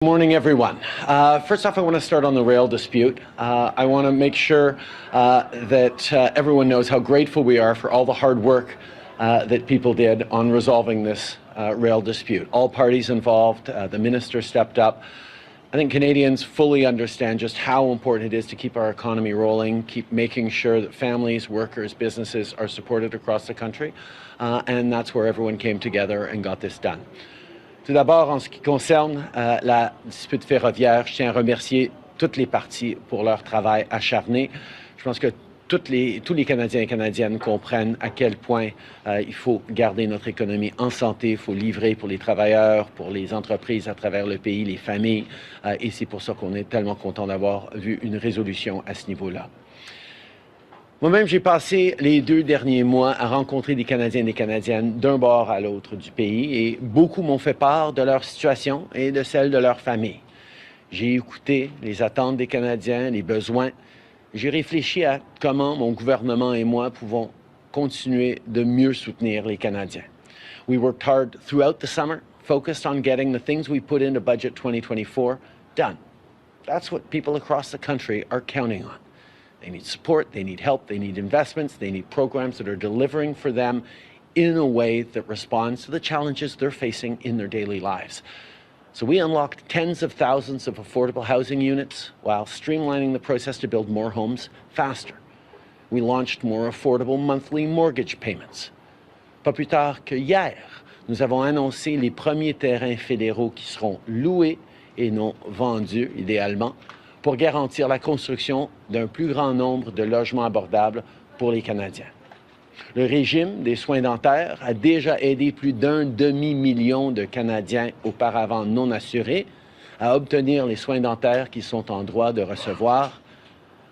Good morning, everyone. First off, I want to start on the rail dispute. I want to make sure that everyone knows how grateful we are for all the hard work that people did on resolving this rail dispute. All parties involved, the minister stepped up. I think Canadians fully understand just how important it is to keep our economy rolling, keep making sure that families, workers, businesses are supported across the country, and that's where everyone came together and got this done. Tout d'abord, en ce qui concerne la dispute ferroviaire, je tiens à remercier toutes les parties pour leur travail acharné. Je pense que tous les Canadiens et Canadiennes comprennent à quel point il faut garder notre économie en santé, il faut livrer pour les travailleurs, pour les entreprises à travers le pays, les familles, et c'est pour ça qu'on est tellement content d'avoir vu une résolution à ce niveau-là. Moi-même, j'ai passé les 2 derniers mois à rencontrer des Canadiens et des Canadiennes d'un bord à l'autre du pays et beaucoup m'ont fait part de leur situation et de celle de leur famille. J'ai écouté les attentes des Canadiens, les besoins. J'ai réfléchi à comment mon gouvernement et moi pouvons continuer de mieux soutenir les Canadiens. We worked hard throughout the summer, focused on getting the things we put into Budget 2024 done. That's what people across the country are counting on. They need support, they need help, they need investments, they need programs that are delivering for them in a way that responds to the challenges they're facing in their daily lives. So we unlocked tens of thousands of affordable housing units while streamlining the process to build more homes faster. We launched more affordable monthly mortgage payments. Pas plus tard que hier, nous avons annoncé les premiers terrains fédéraux qui seront loués et non vendus, idéalement, pour garantir la construction d'un plus grand nombre de logements abordables pour les Canadiens. Le régime des soins dentaires a déjà aidé plus d'1 demi-million de Canadiens auparavant non assurés à obtenir les soins dentaires qu'ils sont en droit de recevoir.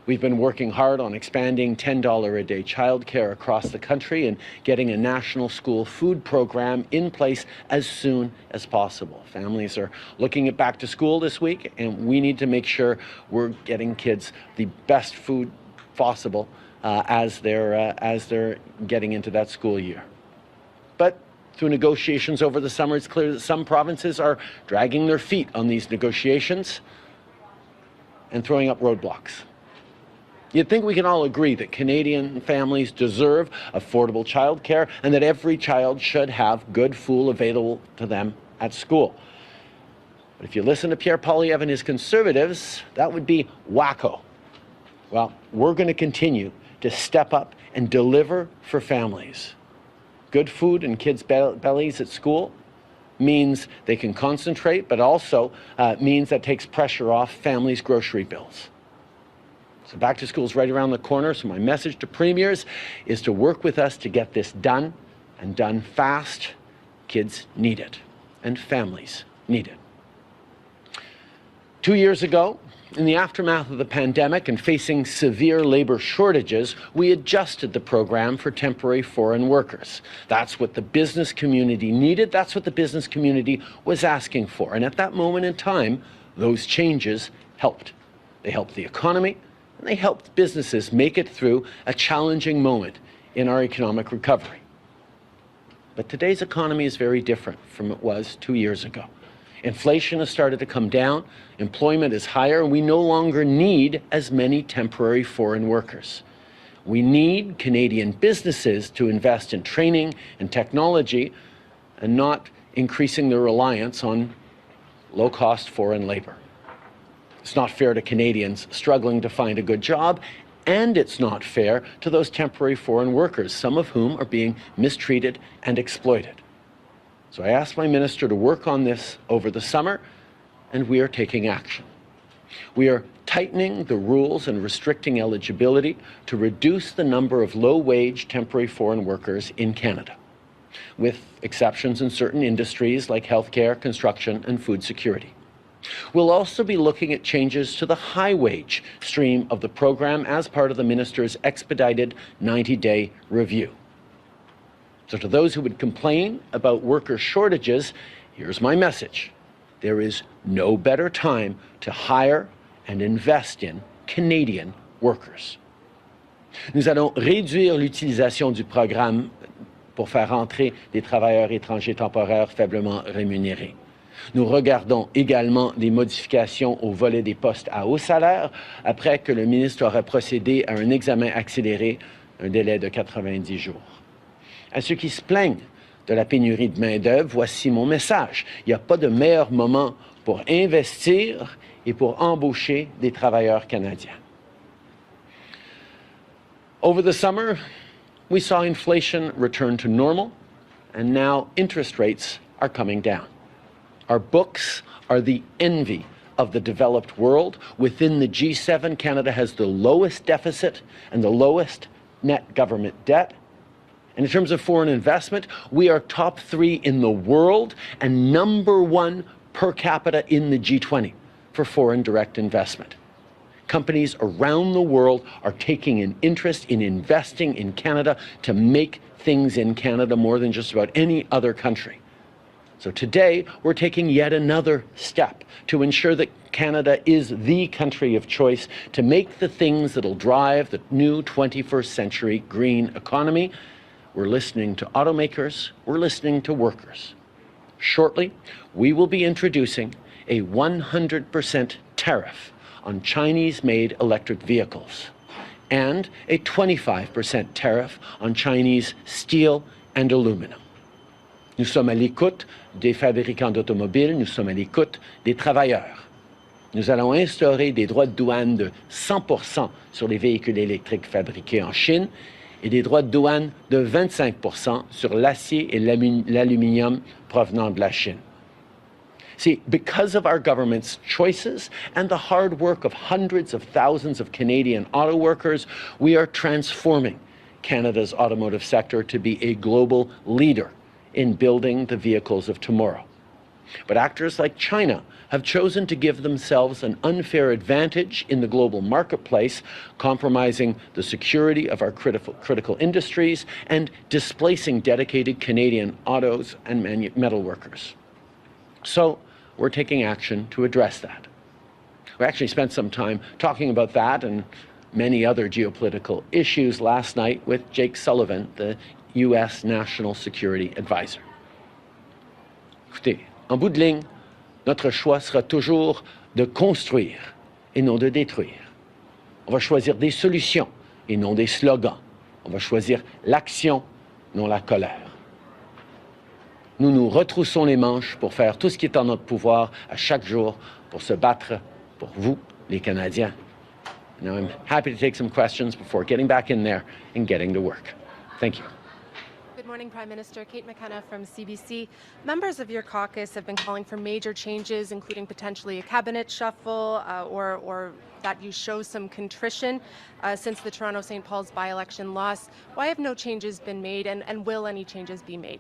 We've been working hard on expanding $10 a day childcare across the country and getting a national school food program in place as soon as possible. Families are looking at back to school this week, and we need to make sure we're getting kids the best food possible as they're getting into that school year. But through negotiations over the summer, it's clear that some provinces are dragging their feet on these negotiations and throwing up roadblocks. You'd think we can all agree that Canadian families deserve affordable childcare and that every child should have good food available to them at school. But if you listen to Pierre Poilievre and his Conservatives, that would be wacko. Well, we're going to continue to step up and deliver for families. Good food in kids' bellies at school means they can concentrate, but also means that takes pressure off families' grocery bills. So back to school is right around the corner, so my message to premiers is to work with us to get this done, and done fast. Kids need it, and families need it. 2 years ago, in the aftermath of the pandemic and facing severe labor shortages, we adjusted the program for temporary foreign workers. That's what the business community needed, that's what the business community was asking for, and at that moment in time, those changes helped. They helped the economy, and they helped businesses make it through a challenging moment in our economic recovery. But today's economy is very different from it was 2 years ago. Inflation has started to come down, employment is higher, and we no longer need as many temporary foreign workers. We need Canadian businesses to invest in training and technology and not increasing their reliance on low-cost foreign labor. It's not fair to Canadians struggling to find a good job, and it's not fair to those temporary foreign workers, some of whom are being mistreated and exploited. So I asked my minister to work on this over the summer, and we are taking action. We are tightening the rules and restricting eligibility to reduce the number of low-wage temporary foreign workers in Canada, with exceptions in certain industries like healthcare, construction, and food security. We'll also be looking at changes to the high-wage stream of the program as part of the minister's expedited 90-day review. So to those who would complain about worker shortages, here's my message. There is no better time to hire and invest in Canadian workers. Nous allons réduire l'utilisation du programme pour faire entrer des travailleurs étrangers temporaires faiblement rémunérés. Nous regardons également des modifications au volet des postes à haut salaire après que le ministre aura procédé à un examen accéléré, un délai de 90 jours. À ceux qui se plaignent de la pénurie de main-d'œuvre, voici mon message. Il n'y a pas de meilleur moment pour investir et pour embaucher des travailleurs canadiens. Over the summer, we saw inflation return to normal, and now interest rates are coming down. Our books are the envy of the developed world. Within the G7, Canada has the lowest deficit and the lowest net government debt. And in terms of foreign investment, we are top 3 in the world and number 1 per capita in the G20 for foreign direct investment. Companies around the world are taking an interest in investing in Canada to make things in Canada more than just about any other country. So today, we're taking yet another step to ensure that Canada is the country of choice to make the things that'll drive the new 21st century green economy. We're listening to automakers, we're listening to workers. Shortly, we will be introducing a 100% tariff on Chinese-made electric vehicles and a 25% tariff on Chinese steel and aluminum. Nous sommes à l'écoute des fabricants d'automobiles, nous sommes à l'écoute des travailleurs. Nous allons instaurer des droits de douane de 100% sur les véhicules électriques fabriqués en Chine et des droits de douane de 25% sur l'acier et l'aluminium provenant de la Chine. See, because of our government's choices and the hard work of hundreds of thousands of Canadian auto workers, we are transforming Canada's automotive sector to be a global leader in building the vehicles of tomorrow. But actors like China have chosen to give themselves an unfair advantage in the global marketplace, compromising the security of our critical industries and displacing dedicated Canadian autos and metal workers. So we're taking action to address that. We actually spent some time talking about that and many other geopolitical issues last night with Jake Sullivan, the U.S. National Security Advisor. Écoutez, en bout de ligne, notre choix sera toujours de construire et non de détruire. On va choisir des solutions et non des slogans. On va choisir l'action, non la colère. Nous nous retroussons les manches pour faire tout ce qui est en notre pouvoir à chaque jour pour se battre pour vous, les Canadiens. Now I'm happy to take some questions before getting back in there and getting to work. Thank you. Good morning, Prime Minister. Kate McKenna from CBC. Members of your caucus have been calling for major changes, including potentially a cabinet shuffle or that you show some contrition since the Toronto St. Paul's by-election loss. Why have no changes been made, and will any changes be made?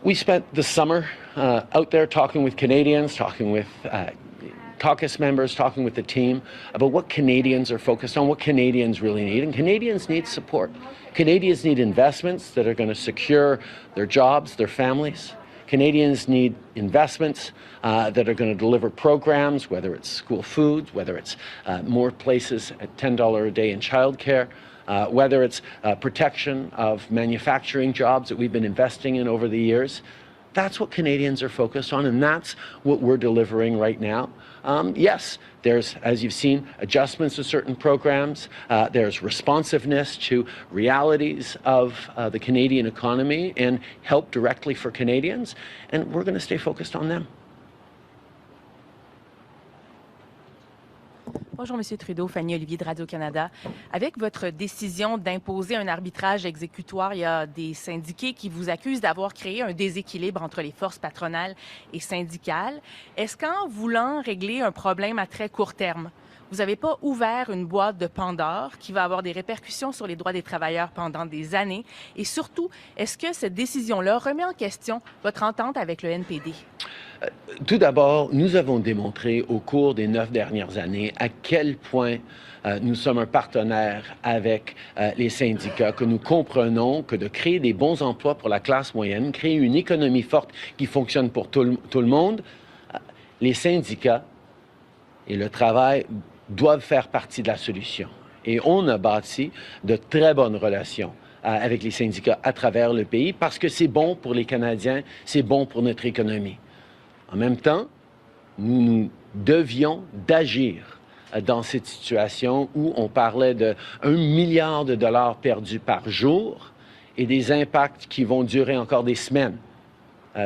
We spent the summer out there talking with Canadians, talking with caucus members, talking with the team about what Canadians are focused on, what Canadians really need. And Canadians need support. Canadians need investments that are going to secure their jobs, their families. Canadians need investments that are going to deliver programs, whether it's school food, whether it's more places at $10 a day in childcare, whether it's protection of manufacturing jobs that we've been investing in over the years. That's what Canadians are focused on, and that's what we're delivering right now. Yes, there's, as you've seen, adjustments to certain programs. There's responsiveness to realities of the Canadian economy and help directly for Canadians, and we're going to stay focused on them. Bonjour, M. Trudeau, Fanny Olivier de Radio-Canada. Avec votre décision d'imposer un arbitrage exécutoire, il y a des syndiqués qui vous accusent d'avoir créé un déséquilibre entre les forces patronales et syndicales. Est-ce qu'en voulant régler un problème à très court terme, vous n'avez pas ouvert une boîte de Pandore qui va avoir des répercussions sur les droits des travailleurs pendant des années? Et surtout, est-ce que cette décision-là remet en question votre entente avec le NPD? Tout d'abord, nous avons démontré au cours des 9 dernières années à quel point nous sommes un partenaire avec les syndicats, que nous comprenons que de créer des bons emplois pour la classe moyenne, créer une économie forte qui fonctionne pour tout le monde, les syndicats et le travail doivent faire partie de la solution. Et on a bâti de très bonnes relations avec les syndicats à travers le pays parce que c'est bon pour les Canadiens, c'est bon pour notre économie. En même temps, nous devions d'agir dans cette situation où on parlait de 1 milliard de dollars perdus par jour et des impacts qui vont durer encore des semaines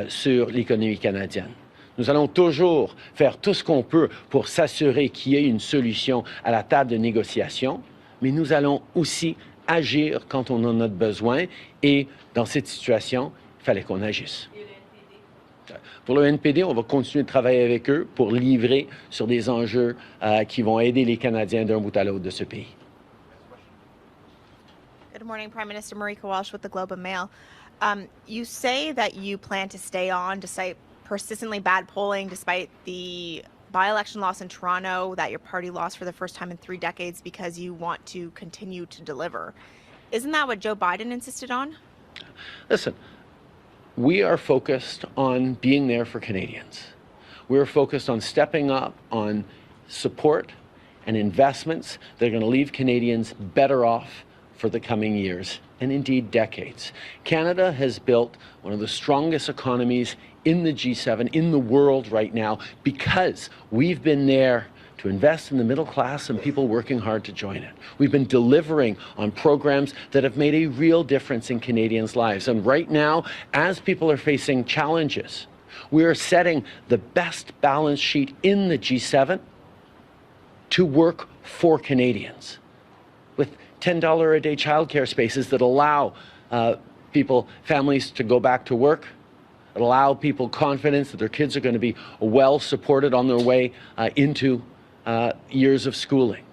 sur l'économie canadienne. Nous allons toujours faire tout ce qu'on peut pour s'assurer qu'il y ait une solution à la table de négociation, mais nous allons aussi agir quand on en a besoin et dans cette situation, il fallait qu'on agisse. Pour le NPD, on va continuer de travailler avec eux pour livrer sur des enjeux qui vont aider les Canadiens d'un bout à l'autre de ce pays. Good morning, Prime Minister Marika Walsh with the Globe and Mail. You say that you plan to stay on despite persistently bad polling, despite the by-election loss in Toronto that your party lost for the first time in 3 decades because you want to continue to deliver. Isn't that what Joe Biden insisted on? Listen, we are focused on being there for Canadians. We're focused on stepping up on support and investments that are going to leave Canadians better off for the coming years and indeed decades. Canada has built one of the strongest economies in the G7, in the world right now, because we've been there to invest in the middle class and people working hard to join it. We've been delivering on programs that have made a real difference in Canadians' lives. And right now, as people are facing challenges, we are setting the best balance sheet in the G7 to work for Canadians with $10 a day childcare spaces that allow families to go back to work, that allow people confidence that their kids are going to be well supported on their way into years of schooling.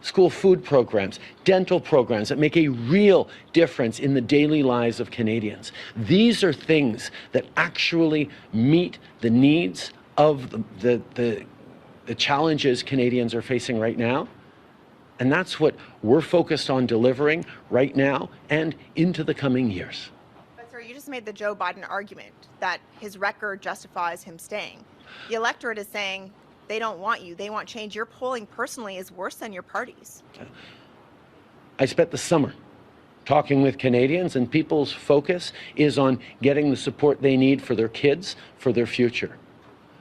School food programs, dental programs that make a real difference in the daily lives of Canadians. These are things that actually meet the needs of the challenges Canadians are facing right now. And that's what we're focused on delivering right now and into the coming years. But sir, you just made the Joe Biden argument that his record justifies him staying. The electorate is saying they don't want you. They want change. Your polling personally is worse than your party's. I spent the summer talking with Canadians, and people's focus is on getting the support they need for their kids, for their future.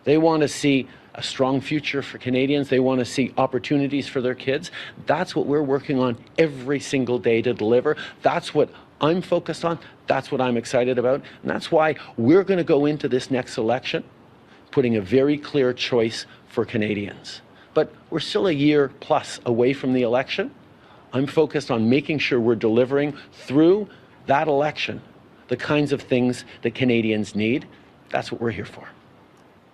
They want to see a strong future for Canadians. They want to see opportunities for their kids. That's what we're working on every single day to deliver. That's what I'm focused on. That's what I'm excited about. And that's why we're going to go into this next election putting a very clear choice for Canadians. But we're still a year plus away from the election. I'm focused on making sure we're delivering through that election the kinds of things that Canadians need. That's what we're here for.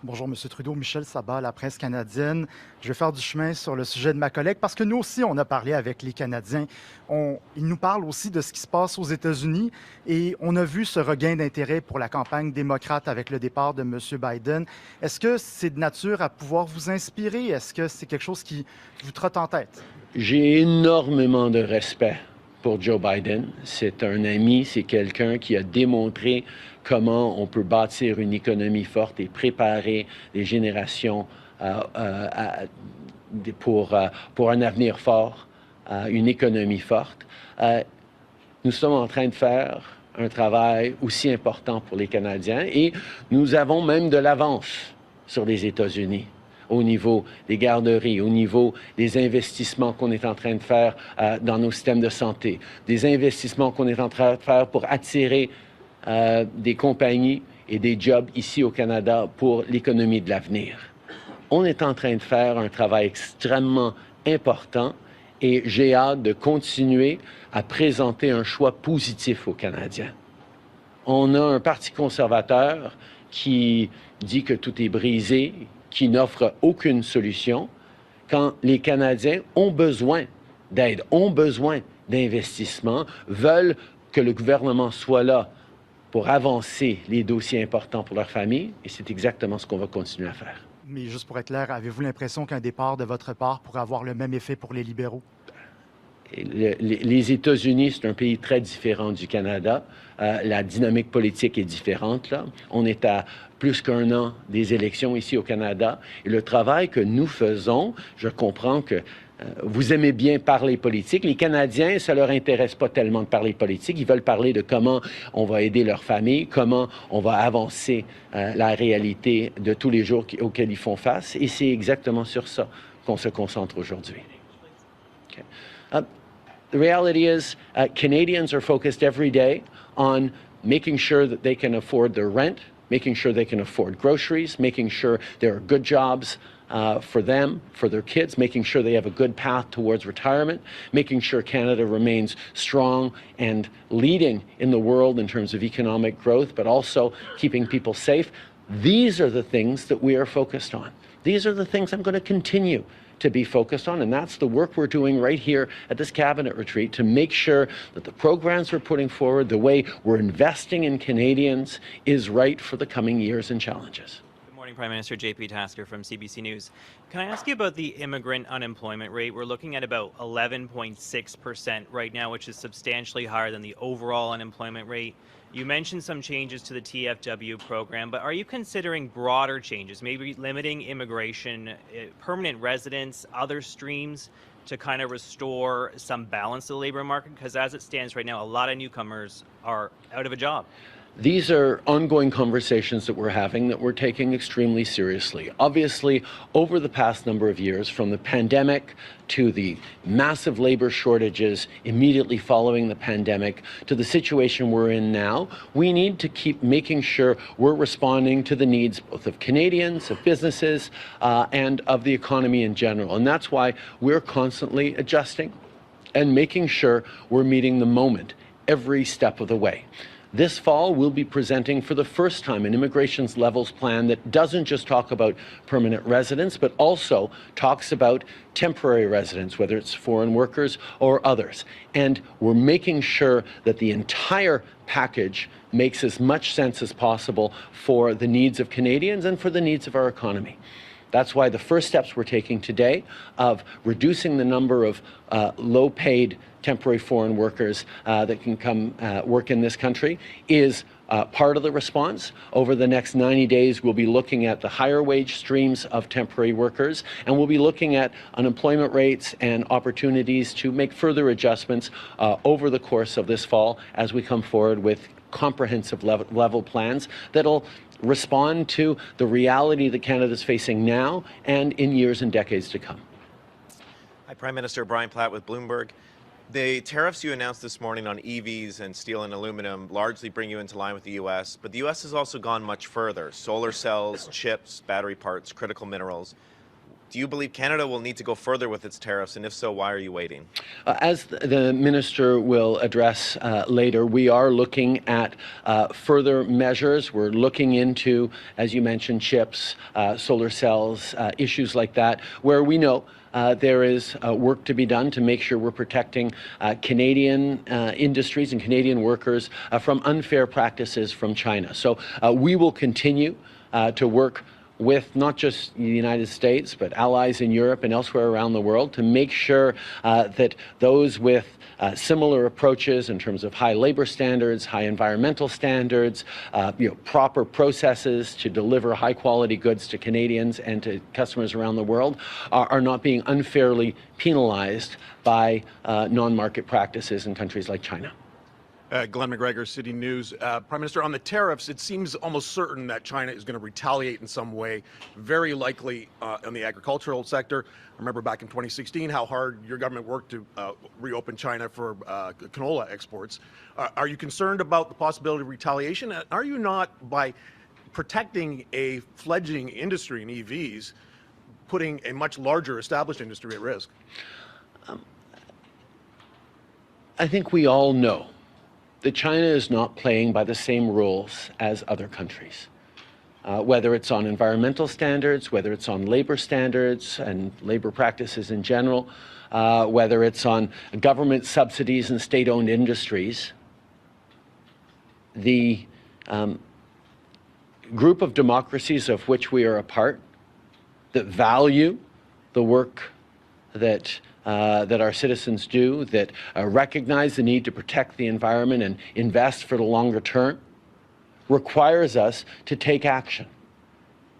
Bonjour, M. Trudeau. Michel Sabat, la presse canadienne. Je vais faire du chemin sur le sujet de ma collègue parce que nous aussi, on a parlé avec les Canadiens. Ils nous parlent aussi de ce qui se passe aux États-Unis et on a vu ce regain d'intérêt pour la campagne démocrate avec le départ de M. Biden. Est-ce que c'est de nature à pouvoir vous inspirer? Est-ce que c'est quelque chose qui vous trotte en tête? J'ai énormément de respect pour Joe Biden. C'est un ami, c'est quelqu'un qui a démontré comment on peut bâtir une économie forte et préparer les générations pour un avenir fort, une économie forte. Nous sommes en train de faire un travail aussi important pour les Canadiens et nous avons même de l'avance sur les États-Unis au niveau des garderies, au niveau des investissements qu'on est en train de faire dans nos systèmes de santé, des investissements qu'on est en train de faire pour attirer des compagnies et des jobs ici au Canada pour l'économie de l'avenir. On est en train de faire un travail extrêmement important et j'ai hâte de continuer à présenter un choix positif aux Canadiens. On a un parti conservateur qui dit que tout est brisé, qui n'offre aucune solution, quand les Canadiens ont besoin d'aide, ont besoin d'investissement, veulent que le gouvernement soit là pour avancer les dossiers importants pour leur famille, et c'est exactement ce qu'on va continuer à faire. Mais juste pour être clair, avez-vous l'impression qu'un départ de votre part pourrait avoir le même effet pour les libéraux? Les États-Unis, c'est un pays très différent du Canada. La dynamique politique est différente, là. On est à plus qu'1 an des élections ici au Canada. Et le travail que nous faisons, je comprends que vous aimez bien parler politique. Les Canadiens, ça leur intéresse pas tellement de parler politique. Ils veulent parler de comment on va aider leur famille, comment on va avancer la réalité de tous les jours auxquels ils font face. Et c'est exactement sur ça qu'on se concentre aujourd'hui. Okay. The reality is, Canadians are focused every day on making sure that they can afford their rent, making sure they can afford groceries, making sure there are good jobs for them, for their kids, making sure they have a good path towards retirement, making sure Canada remains strong and leading in the world in terms of economic growth, but also keeping people safe. These are the things that we are focused on. These are the things I'm going to continue to be focused on, and that's the work we're doing right here at this cabinet retreat to make sure that the programs we're putting forward, the way we're investing in Canadians, is right for the coming years and challenges. Good morning, Prime Minister. JP Tasker from CBC News. Can I ask you about the immigrant unemployment rate? We're looking at about 11.6% right now, which is substantially higher than the overall unemployment rate. You mentioned some changes to the TFW program, but are you considering broader changes, maybe limiting immigration, permanent residents, other streams to kind of restore some balance to the labor market? Because as it stands right now, a lot of newcomers are out of a job. These are ongoing conversations that we're having that we're taking extremely seriously. Obviously, over the past number of years, from the pandemic to the massive labor shortages immediately following the pandemic to the situation we're in now, we need to keep making sure we're responding to the needs both of Canadians, of businesses, and of the economy in general. And that's why we're constantly adjusting and making sure we're meeting the moment every step of the way. This fall, we'll be presenting for the first time an immigrations levels plan that doesn't just talk about permanent residents, but also talks about temporary residents, whether it's foreign workers or others. And we're making sure that the entire package makes as much sense as possible for the needs of Canadians and for the needs of our economy. That's why the first steps we're taking today of reducing the number of low-paid temporary foreign workers that can come work in this country is part of the response. Over the next 90 days, we'll be looking at the higher wage streams of temporary workers, and we'll be looking at unemployment rates and opportunities to make further adjustments over the course of this fall as we come forward with comprehensive level plans that'll respond to the reality that Canada's facing now and in years and decades to come. Hi, Prime Minister. Brian Platt with Bloomberg. The tariffs you announced this morning on EVs and steel and aluminum largely bring you into line with the U.S., but the U.S. has also gone much further. Solar cells, chips, battery parts, critical minerals. Do you believe Canada will need to go further with its tariffs, and if so, why are you waiting? As the minister will address later, we are looking at further measures. We're looking into, as you mentioned, chips, solar cells, issues like that, where we know there is work to be done to make sure we're protecting Canadian industries and Canadian workers from unfair practices from China. So we will continue to work with not just the United States, but allies in Europe and elsewhere around the world to make sure that those with similar approaches in terms of high labor standards, high environmental standards, proper processes to deliver high quality goods to Canadians and to customers around the world are not being unfairly penalized by non-market practices in countries like China. Glenn McGregor, City News. Prime Minister, on the tariffs, it seems almost certain that China is going to retaliate in some way, very likely in the agricultural sector. I remember back in 2016 how hard your government worked to reopen China for canola exports. Are you concerned about the possibility of retaliation? Are you not, by protecting a fledgling industry in EVs, putting a much larger established industry at risk? I think we all know that China is not playing by the same rules as other countries, whether it's on environmental standards, whether it's on labor standards and labor practices in general, whether it's on government subsidies and state-owned industries. The group of democracies of which we are a part that value the work that our citizens do, that recognize the need to protect the environment and invest for the longer term, requires us to take action.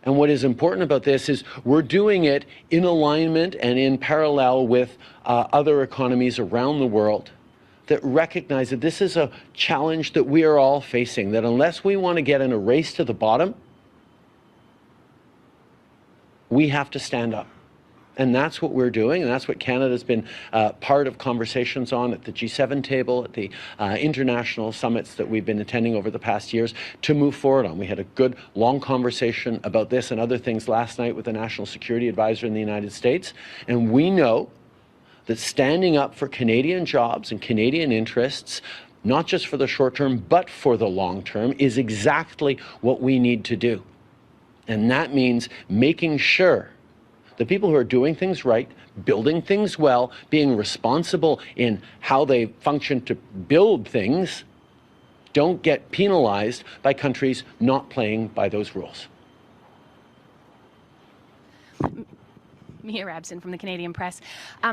And what is important about this is we're doing it in alignment and in parallel with other economies around the world that recognize that this is a challenge that we are all facing, that unless we want to get in a race to the bottom, we have to stand up. And that's what we're doing, and that's what Canada's been part of conversations on at the G7 table, at the international summits that we've been attending over the past years to move forward on. We had a good, long conversation about this and other things last night with the National Security Advisor in the United States, and we know that standing up for Canadian jobs and Canadian interests, not just for the short term, but for the long term, is exactly what we need to do. And that means making sure the people who are doing things right, building things well, being responsible in how they function to build things, don't get penalized by countries not playing by those rules. Mia Rabson from the Canadian Press.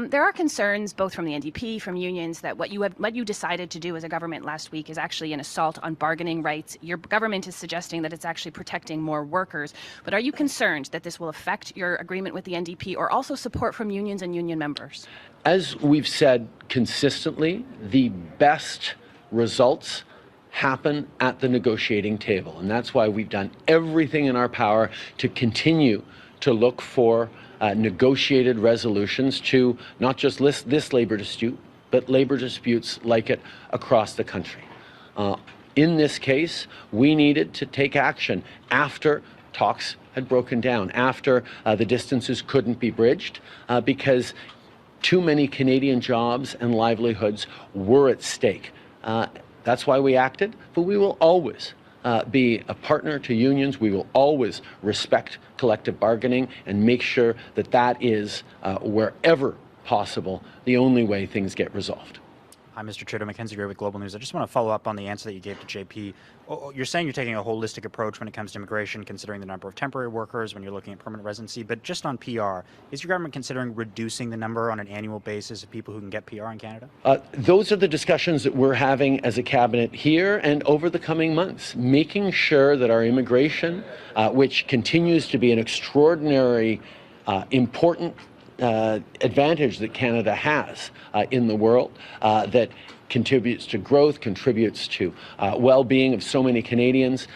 There are concerns, both from the NDP, from unions, that what you decided to do as a government last week is actually an assault on bargaining rights. Your government is suggesting that it's actually protecting more workers. But are you concerned that this will affect your agreement with the NDP, or also support from unions and union members? As we've said consistently, the best results happen at the negotiating table. And that's why we've done everything in our power to continue to look for negotiated resolutions to not just this labor dispute, but labor disputes like it across the country. In this case, we needed to take action after talks had broken down, after the distances couldn't be bridged, because too many Canadian jobs and livelihoods were at stake. That's why we acted, but we will always be a partner to unions. We will always respect collective bargaining and make sure that that is, wherever possible, the only way things get resolved. Hi, Mr. Trudeau. Mackenzie Gray with Global News. I just want to follow up on the answer that you gave to JP. You're saying you're taking a holistic approach when it comes to immigration, considering the number of temporary workers, when you're looking at permanent residency. But just on PR, is your government considering reducing the number on an annual basis of people who can get PR in Canada? Those are the discussions that we're having as a cabinet here and over the coming months, making sure that our immigration, which continues to be an extraordinary, important advantage that Canada has in the world, that contributes to growth, contributes to well-being of so many Canadians,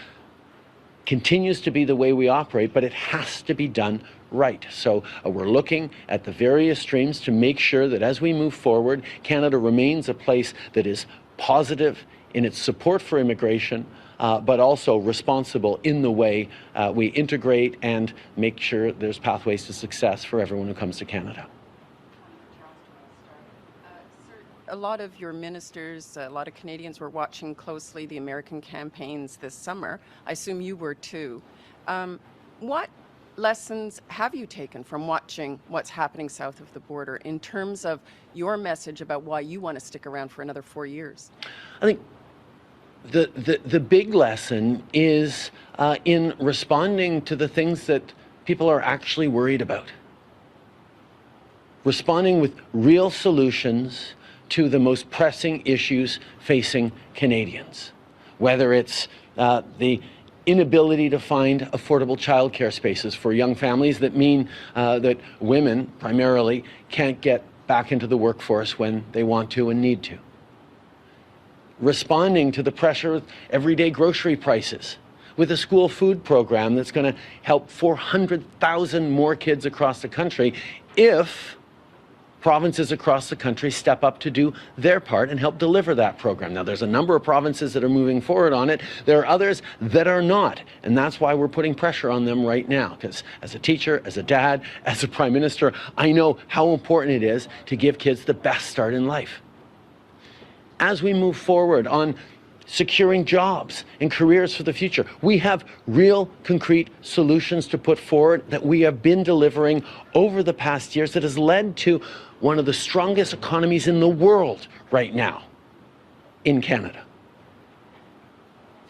continues to be the way we operate, but it has to be done right. So we're looking at the various streams to make sure that as we move forward, Canada remains a place that is positive in its support for immigration, but also responsible in the way we integrate and make sure there's pathways to success for everyone who comes to Canada. A lot of your ministers, a lot of Canadians were watching closely the American campaigns this summer. I assume you were too. What lessons have you taken from watching what's happening south of the border in terms of your message about why you want to stick around for another 4 years? I think the big lesson is in responding to the things that people are actually worried about. Responding with real solutions to the most pressing issues facing Canadians, whether it's the inability to find affordable childcare spaces for young families that mean that women primarily can't get back into the workforce when they want to and need to. Responding to the pressure of everyday grocery prices with a school food program that's going to help 400,000 more kids across the country if provinces across the country step up to do their part and help deliver that program. Now, there's a number of provinces that are moving forward on it. There are others that are not, and that's why we're putting pressure on them right now, because as a teacher, as a dad, as a prime minister, I know how important it is to give kids the best start in life. As we move forward on securing jobs and careers for the future, we have real concrete solutions to put forward that we have been delivering over the past years that has led to one of the strongest economies in the world right now in Canada.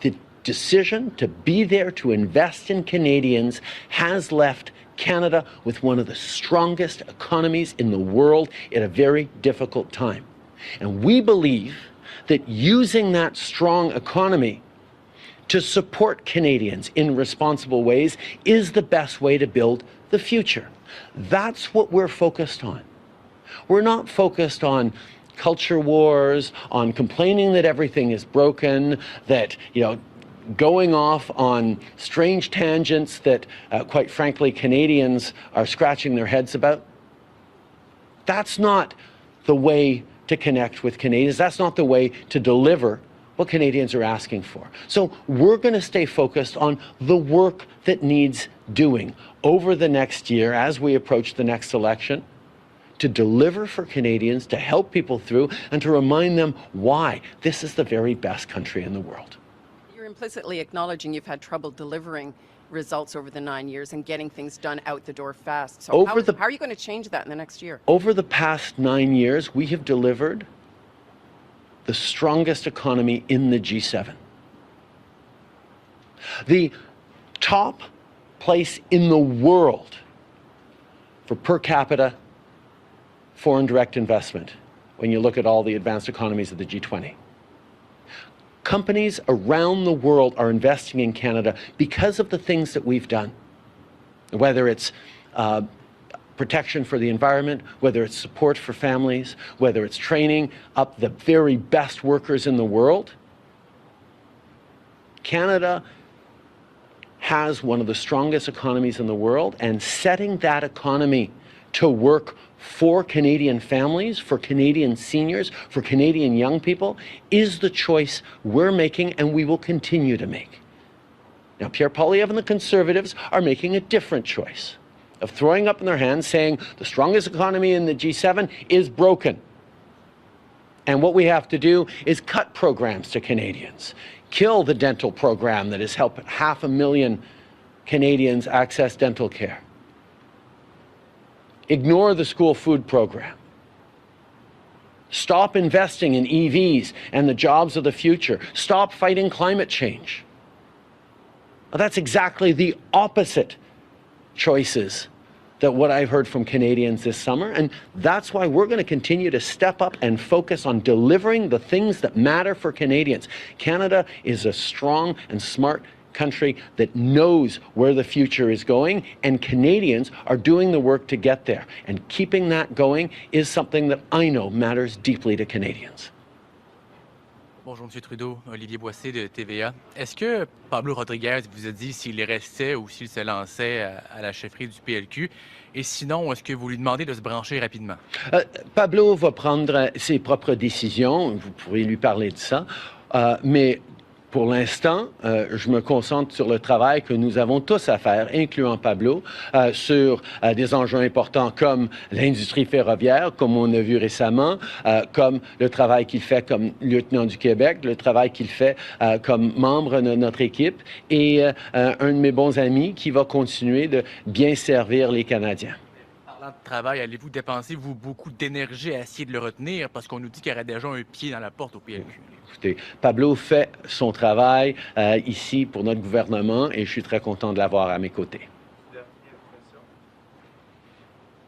The decision to be there to invest in Canadians has left Canada with one of the strongest economies in the world at a very difficult time. And we believe that using that strong economy to support Canadians in responsible ways is the best way to build the future. That's what we're focused on. We're not focused on culture wars, on complaining that everything is broken, that, going off on strange tangents that, quite frankly, Canadians are scratching their heads about. That's not the way to connect with Canadians. That's not the way to deliver what Canadians are asking for. So we're going to stay focused on the work that needs doing over the next year as we approach the next election, to deliver for Canadians, to help people through, and to remind them why this is the very best country in the world. You're implicitly acknowledging you've had trouble delivering results over the 9 years and getting things done out the door fast. So how are you going to change that in the next year? Over the past 9 years, we have delivered the strongest economy in the G7. The top place in the world for per capita foreign direct investment when you look at all the advanced economies of the G20. Companies around the world are investing in Canada because of the things that we've done, whether it's protection for the environment, whether it's support for families, whether it's training up the very best workers in the world. Canada has one of the strongest economies in the world, and setting that economy to work for Canadian families, for Canadian seniors, for Canadian young people is the choice we're making and we will continue to make. Now, Pierre Poilievre and the Conservatives are making a different choice of throwing up in their hands saying the strongest economy in the G7 is broken. And what we have to do is cut programs to Canadians, kill the dental program that has helped 500,000 Canadians access dental care. Ignore the school food program. Stop investing in EVs and the jobs of the future. Stop fighting climate change. Well, that's exactly the opposite choices that what I've heard from Canadians this summer, and that's why we're going to continue to step up and focus on delivering the things that matter for Canadians. Canada is a strong and smart country that knows where the future is going, and Canadians are doing the work to get there. And keeping that going is something that I know matters deeply to Canadians. Bonjour, M. Trudeau. Olivier Boissé de TVA. Est-ce que Pablo Rodriguez vous a dit s'il restait ou s'il se lançait à la chefferie du PLQ? Et sinon, est-ce que vous lui demandez de se brancher rapidement? Pablo va prendre ses propres décisions. Vous pourrez lui parler de ça. Mais pour l'instant, je me concentre sur le travail que nous avons tous à faire, incluant Pablo, sur des enjeux importants comme l'industrie ferroviaire, comme on a vu récemment, comme le travail qu'il fait comme lieutenant du Québec, le travail qu'il fait comme membre de notre équipe et un de mes bons amis qui va continuer de bien servir les Canadiens. Parlant de travail, allez-vous dépenser beaucoup d'énergie à essayer de le retenir parce qu'on nous dit qu'il y aurait déjà un pied dans la porte au PLQ? Écoutez, Pablo fait son travail ici pour notre gouvernement et je suis très content de l'avoir à mes côtés.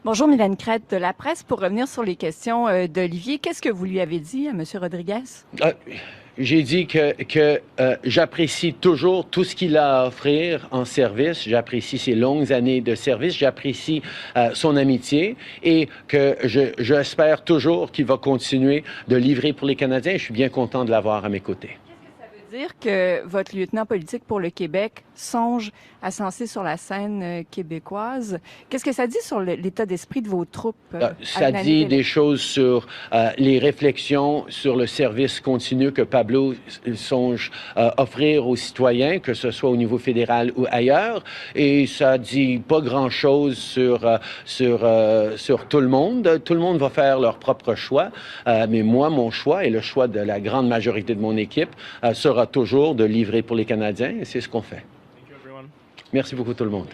Bonjour, Mylène Crête de La Presse. Pour revenir sur les questions d'Olivier, qu'est-ce que vous lui avez dit à M. Rodriguez? J'ai dit que j'apprécie toujours tout ce qu'il a à offrir en service. J'apprécie ses longues années de service. J'apprécie son amitié et que j'espère toujours qu'il va continuer de livrer pour les Canadiens. Je suis bien content de l'avoir à mes côtés. Dire que votre lieutenant politique pour le Québec songe à se lancer sur la scène québécoise. Qu'est-ce que ça dit sur l'état d'esprit de vos troupes? Ça dit des choses sur les réflexions sur le service continu que Pablo songe offrir aux citoyens, que ce soit au niveau fédéral ou ailleurs. Et ça dit pas grand-chose sur tout le monde. Tout le monde va faire leur propre choix. Mais moi, mon choix et le choix de la grande majorité de mon équipe sera toujours de livrer pour les Canadiens et c'est ce qu'on fait. Merci beaucoup tout le monde.